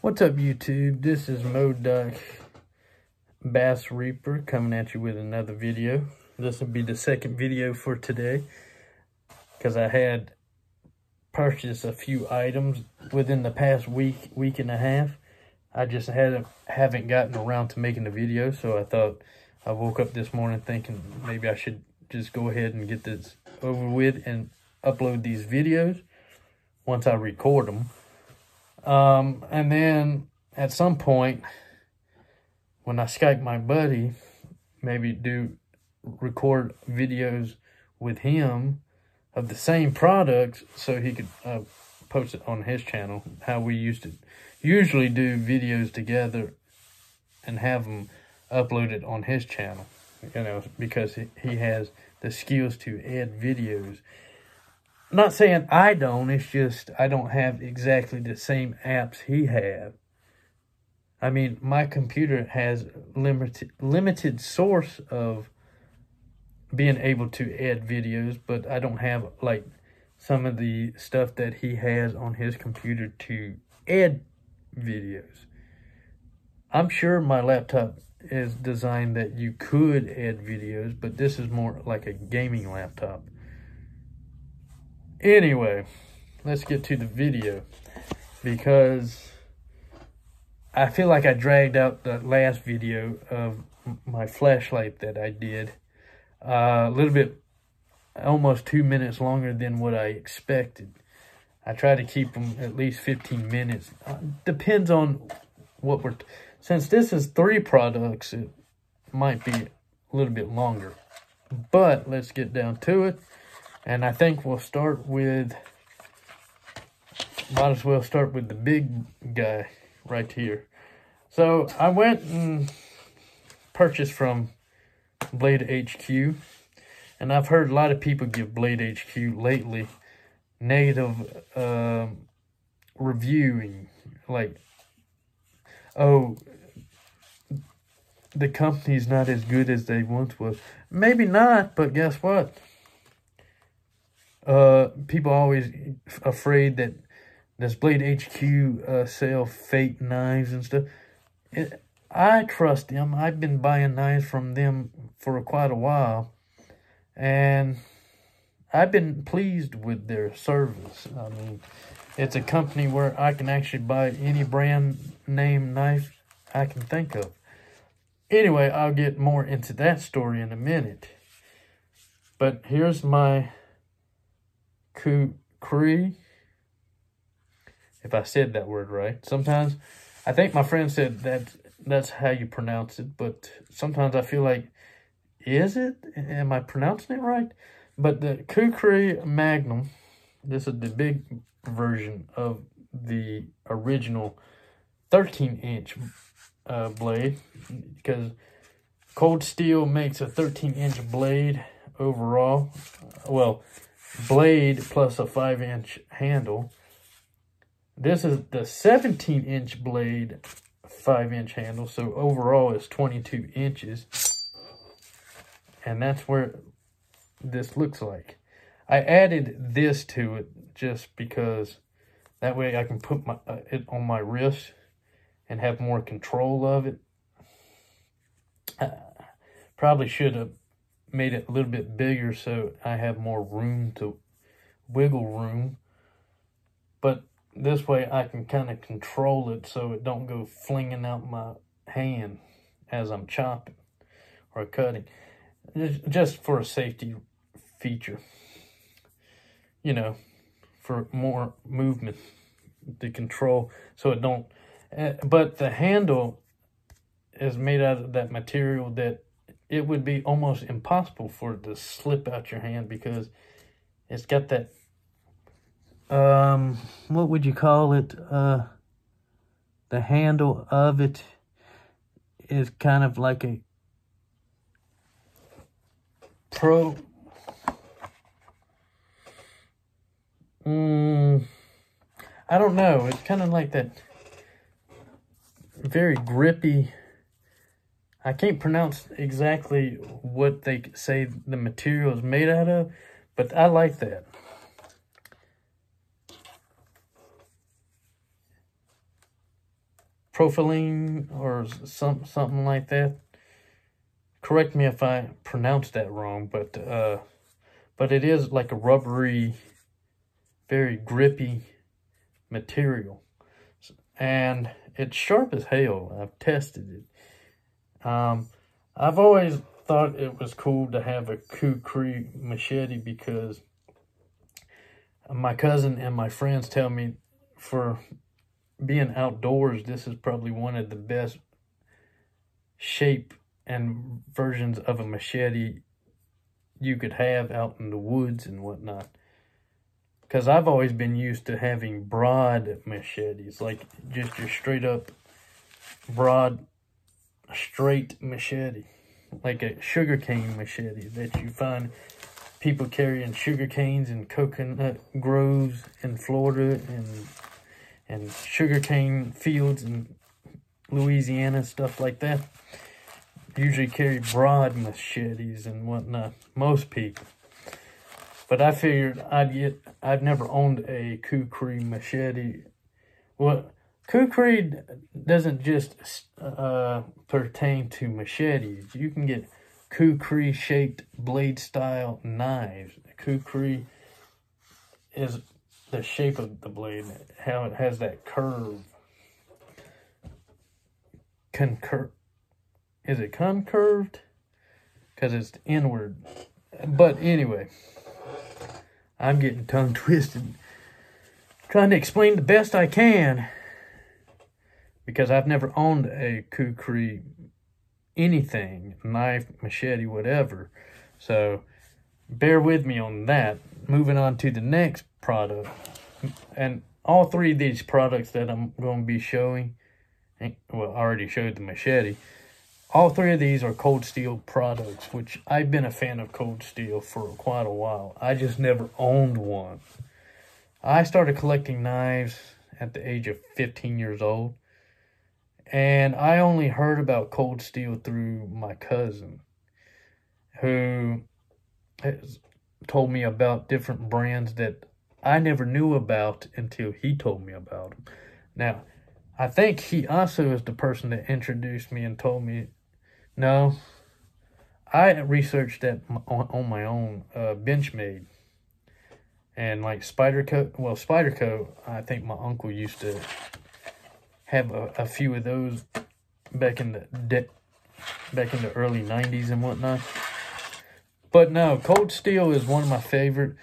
What's up, YouTube? This is Moduck Bass Reaper coming at you with another video. This will be the second video for today because I had purchased a few items within the past week and a half. I just haven't gotten around to making the video, so I thought I woke up this morning thinking maybe I should just go ahead and get this over with and upload these videos once I record them. And then at some point, when I Skype my buddy, maybe record videos with him of the same products so he could post it on his channel, how we used to usually do videos together and have them uploaded on his channel, you know, because he has the skills to add videos. Not saying I don't, it's just I don't have exactly the same apps he has. I mean, my computer has limited source of being able to add videos, but I don't have like some of the stuff that he has on his computer to add videos. I'm sure my laptop is designed that you could add videos, but this is more like a gaming laptop. Anyway, let's get to the video because I feel like I dragged out the last video of my flashlight that I did a little bit, almost 2 minutes longer than what I expected. I try to keep them at least 15 minutes. Depends on what since this is 3 products, it might be a little bit longer. But let's get down to it. And I think we'll start with, might as well start with the big guy right here. So I went and purchased from Blade HQ. And I've heard a lot of people give Blade HQ lately negative reviewing. Like, oh, the company's not as good as they once was. Maybe not, but guess what? People always afraid that this Blade HQ sell fake knives and stuff. I trust them. I've been buying knives from them for quite a while, and I've been pleased with their service. I mean, it's a company where I can actually buy any brand name knife I can think of. Anyway, I'll get more into that story in a minute. But here's my Kukri, if I said that word right. Sometimes, I think my friend said that's how you pronounce it, but sometimes I feel like, is it? Am I pronouncing it right? But the Kukri Magnum, this is the big version of the original 13-inch blade, because Cold Steel makes a 13-inch blade overall. Well, blade plus a 5-inch handle. This is the 17-inch blade, 5-inch handle, so overall it's 22 inches. And that's where this looks like. I added this to it just because that way I can put it on my wrist and have more control of it. Probably should have made it a little bit bigger so I have more wiggle room. But this way I can kind of control it so it don't go flinging out my hand as I'm chopping or cutting. Just for a safety feature. You know, for more movement to control so it don't. But the handle is made out of that material that it would be almost impossible for it to slip out your hand because it's got that, what would you call it? The handle of it is kind of like a I don't know. It's kind of like that very grippy. I can't pronounce exactly what they say the material is made out of, but I like that. propylene or something like that. Correct me if I pronounced that wrong, but it is like a rubbery, very grippy material, and it's sharp as hell. I've tested it. I've always thought it was cool to have a Kukri machete because my cousin and my friends tell me for being outdoors, this is probably one of the best shape and versions of a machete you could have out in the woods and whatnot. Because I've always been used to having broad machetes, like just your straight up broad straight machete, like a sugarcane machete that you find people carrying sugar canes and coconut groves in Florida and sugarcane fields in Louisiana, stuff like that. Usually carry broad machetes and whatnot, most people. But I figured I've never owned a Kukri machete. Well, Kukri doesn't just pertain to machetes. You can get Kukri shaped blade style knives. Kukri is the shape of the blade, how it has that curve. Is it concurved? Because it's inward. But anyway, I'm getting tongue twisted trying to explain the best I can, because I've never owned a Kukri anything, knife, machete, whatever. So bear with me on that. Moving on to the next product. And all three of these products that I'm going to be showing, well, I already showed the machete. All three of these are Cold Steel products, which I've been a fan of Cold Steel for quite a while. I just never owned one. I started collecting knives at the age of 15 years old. And I only heard about Cold Steel through my cousin, who has told me about different brands that I never knew about until he told me about them. Now, I think he also is the person that introduced me and told me. No, I researched that on my own, Benchmade. And like Spyderco, well, Spyderco, I think my uncle used to have a few of those back in the early 90s and whatnot. But no, Cold Steel is one of my favorite.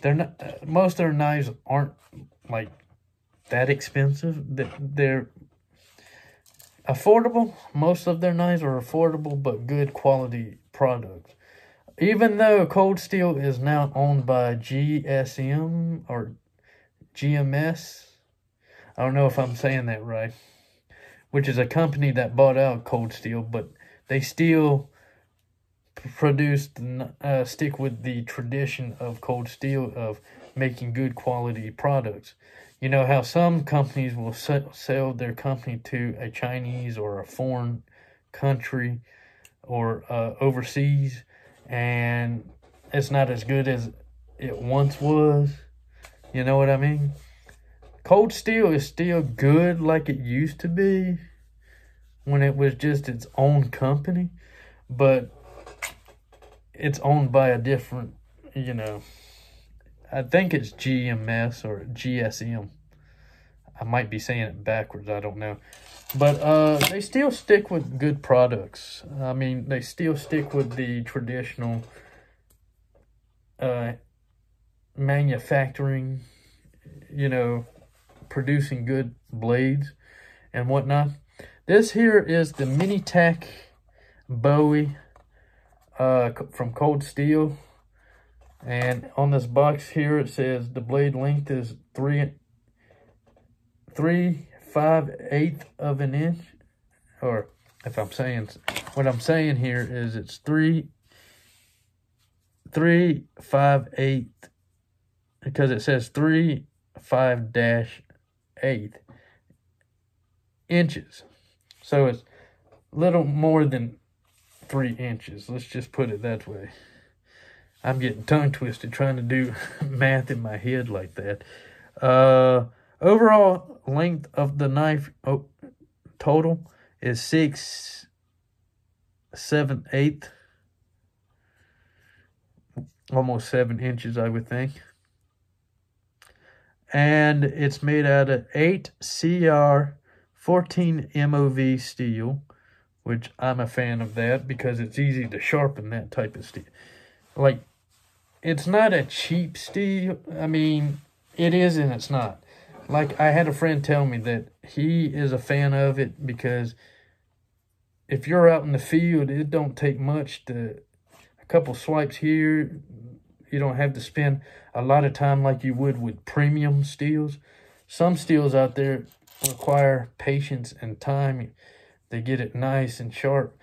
They're not, most of their knives aren't like that expensive. They're affordable. Most of their knives are affordable, but good quality products. Even though Cold Steel is now owned by GSM or GMS, I don't know if I'm saying that right, which is a company that bought out Cold Steel, but they still stick with the tradition of Cold Steel of making good quality products. You know how some companies will sell their company to a Chinese or a foreign country or overseas, and it's not as good as it once was. You know what I mean? Cold Steel is still good like it used to be when it was just its own company, but it's owned by a different, you know, I think it's GMS or GSM. I might be saying it backwards, I don't know. But they still stick with good products. I mean, they still stick with the traditional manufacturing, you know, producing good blades and whatnot. This here is the Mini Tack Bowie from Cold Steel. And on this box here, it says the blade length is 3/5/8 of an inch. Or if I'm saying, what I'm saying here is it's 3/5/8, because it says 3/5-8 inches. So it's a little more than 3 inches. Let's just put it that way. I'm getting tongue twisted trying to do math in my head like that. Overall length of the knife, total is 6/7/8, almost 7 inches, I would think. And it's made out of 8CR 14 MOV steel, which I'm a fan of that because it's easy to sharpen that type of steel. Like, it's not a cheap steel. I mean, it is and it's not. Like, I had a friend tell me that he is a fan of it because if you're out in the field, it don't take much to, a couple swipes here, you don't have to spend a lot of time like you would with premium steels. Some steels out there require patience and time to get it nice and sharp.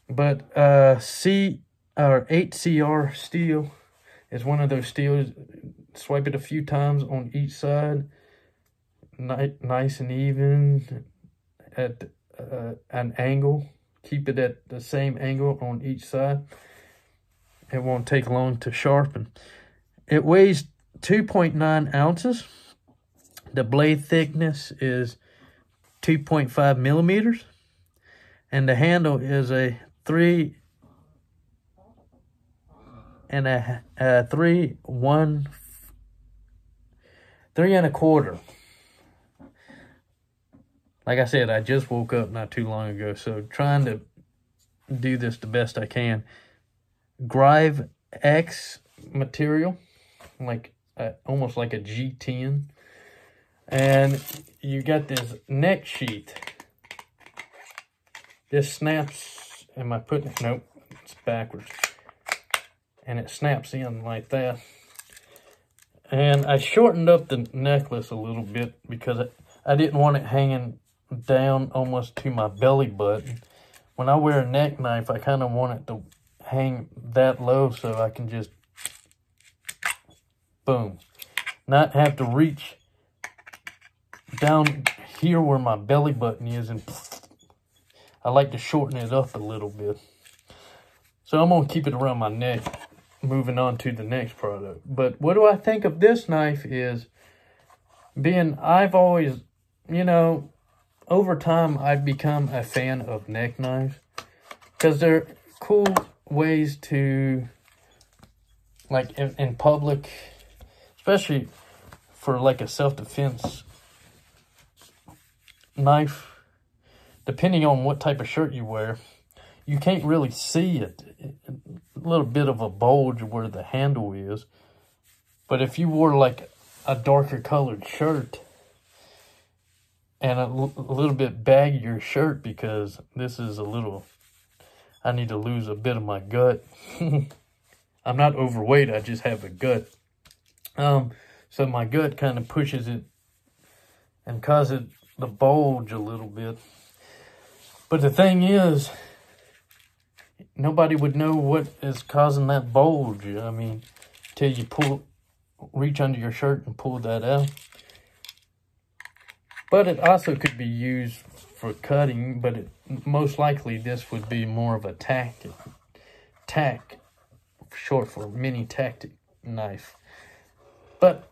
But 8CR steel is one of those steels. Swipe it a few times on each side, nice and even at an angle. Keep it at the same angle on each side. It won't take long to sharpen. It weighs 2.9 ounces. The blade thickness is 2.5 millimeters. And the handle is a 3 3.25. Like I said, I just woke up not too long ago, so trying to do this the best I can. Grive X material, like almost like a G10. And you got this neck sheath. This snaps, am I putting it? Nope, it's backwards. And it snaps in like that. And I shortened up the necklace a little bit because I didn't want it hanging down almost to my belly button. When I wear a neck knife, I kind of want it to hang that low so I can just, boom, not have to reach down here where my belly button is, and I like to shorten it up a little bit. So I'm going to keep it around my neck, moving on to the next product. But what do I think of this knife is, I've always, over time I've become a fan of neck knives because they're cool ways to, like in public, especially for like a self-defense knife, depending on what type of shirt you wear, you can't really see it. A little bit of a bulge where the handle is. But if you wore like a darker colored shirt and a little bit baggier shirt, because this is I need to lose a bit of my gut. I'm not overweight, I just have a gut. So my gut kind of pushes it and causes the bulge a little bit. But the thing is, nobody would know what is causing that bulge. I mean, till you reach under your shirt and pull that out. But it also could be used for cutting, but most likely this would be more of a tack, short for mini tactic knife. But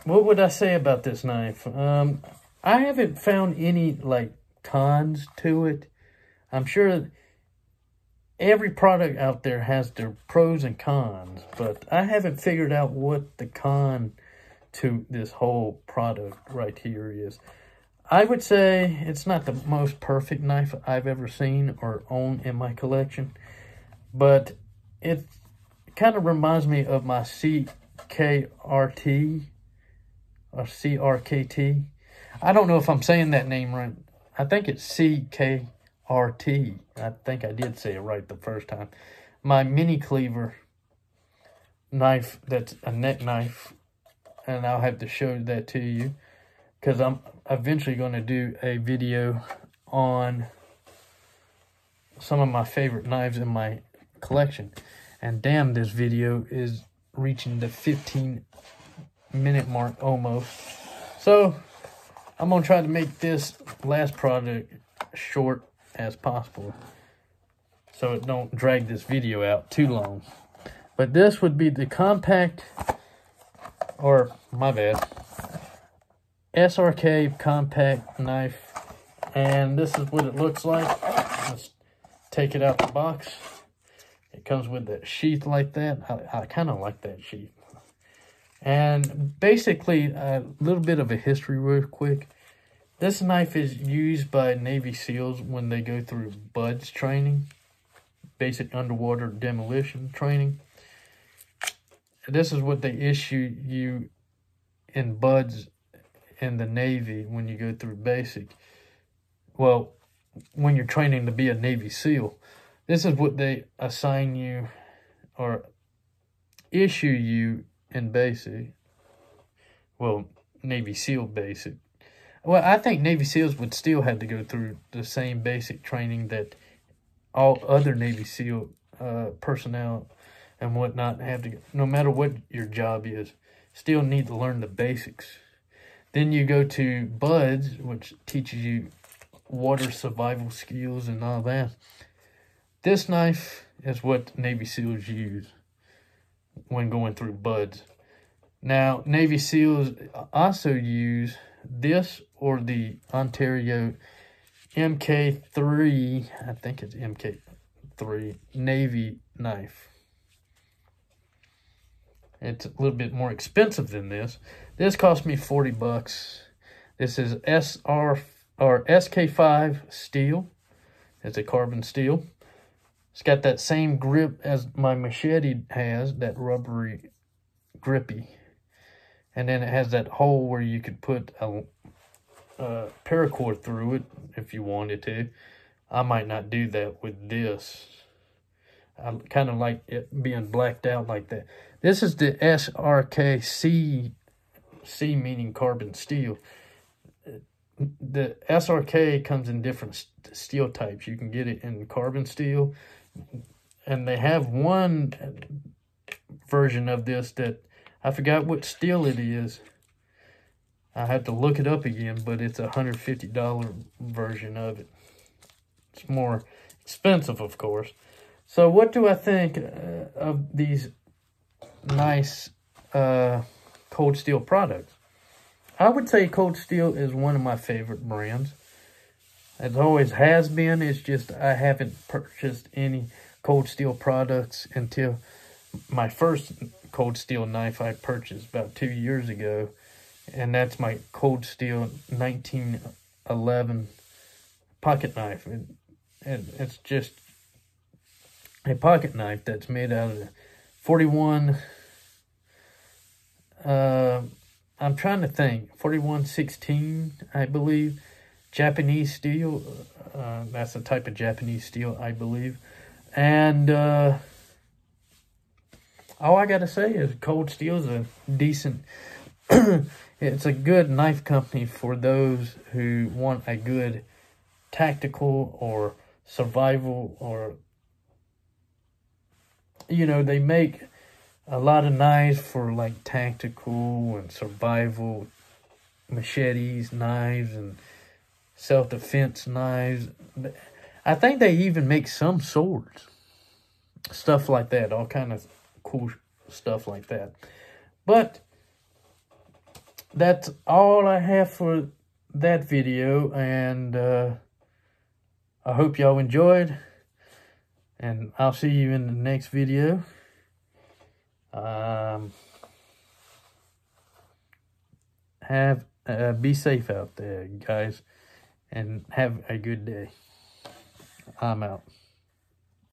what would I say about this knife? I haven't found any like cons to it. I'm sure every product out there has their pros and cons, but I haven't figured out what the con to this whole product right here is. I would say it's not the most perfect knife I've ever seen or own in my collection, but it kind of reminds me of my CKRT or SRK-T. I don't know if I'm saying that name right. I think it's CKRT. I think I did say it right the first time. My mini cleaver knife, that's a neck knife, and I'll have to show that to you because I'm eventually going to do a video on some of my favorite knives in my collection. And damn, this video is reaching the 15-minute mark almost. So I'm going to try to make this last product short as possible so it don't drag this video out too long. But this would be the compact, or my bad, SRK compact knife. And this is what it looks like. Let's take it out the box. It comes with that sheath like that. I kind of like that sheath. And basically, a little bit of a history real quick. This knife is used by Navy SEALs when they go through BUDS training, basic underwater demolition training. This is what they issue you in BUDS in the Navy when you go through basic. Well, when you're training to be a Navy SEAL, this is what they assign you or issue you in basic. Well, Navy SEAL basic. Well, I think Navy SEALs would still have to go through the same basic training that all other Navy SEAL personnel and whatnot have to, no matter what your job is, still need to learn the basics. Then you go to BUDS, which teaches you water survival skills and all that. This knife is what Navy SEAls use when going through BUDS. Now, Navy SEAls also use this or the Ontario MK3, I think it's MK3 Navy knife. It's a little bit more expensive than this. This cost me 40 bucks. This is SK5 steel. It's a carbon steel. It's got that same grip as my Machete has, that rubbery grippy. And then it has that hole where you could put a paracord through it if you wanted to. I might not do that with this. I kind of like it being blacked out like that. This is the SRK-C, C meaning carbon steel. The SRK comes in different steel types. You can get it in carbon steel. And they have one version of this that I forgot what steel it is. I have to look it up again, but it's a $150 version of it. It's more expensive, of course. So what do I think of these nice Cold Steel products? I would say Cold Steel is one of my favorite brands. It always has been. It's just I haven't purchased any Cold Steel products until my first Cold Steel knife I purchased about 2 years ago. And that's my Cold Steel 1911 pocket knife. And it's just a pocket knife that's made out of 41, I'm trying to think, 4116, I believe, Japanese steel. That's a type of Japanese steel, I believe. And all I got to say is Cold Steel is a decent, it's a good knife company for those who want a good tactical or survival, or, you know, they make a lot of knives for like tactical and survival, machetes, knives, and self-defense knives. I think they even make some swords, stuff like that, all kind of cool stuff like that. But that's all I have for that video, and I hope y'all enjoyed, and I'll see you in the next video. Be safe out there, guys, and have a good day. I'm out.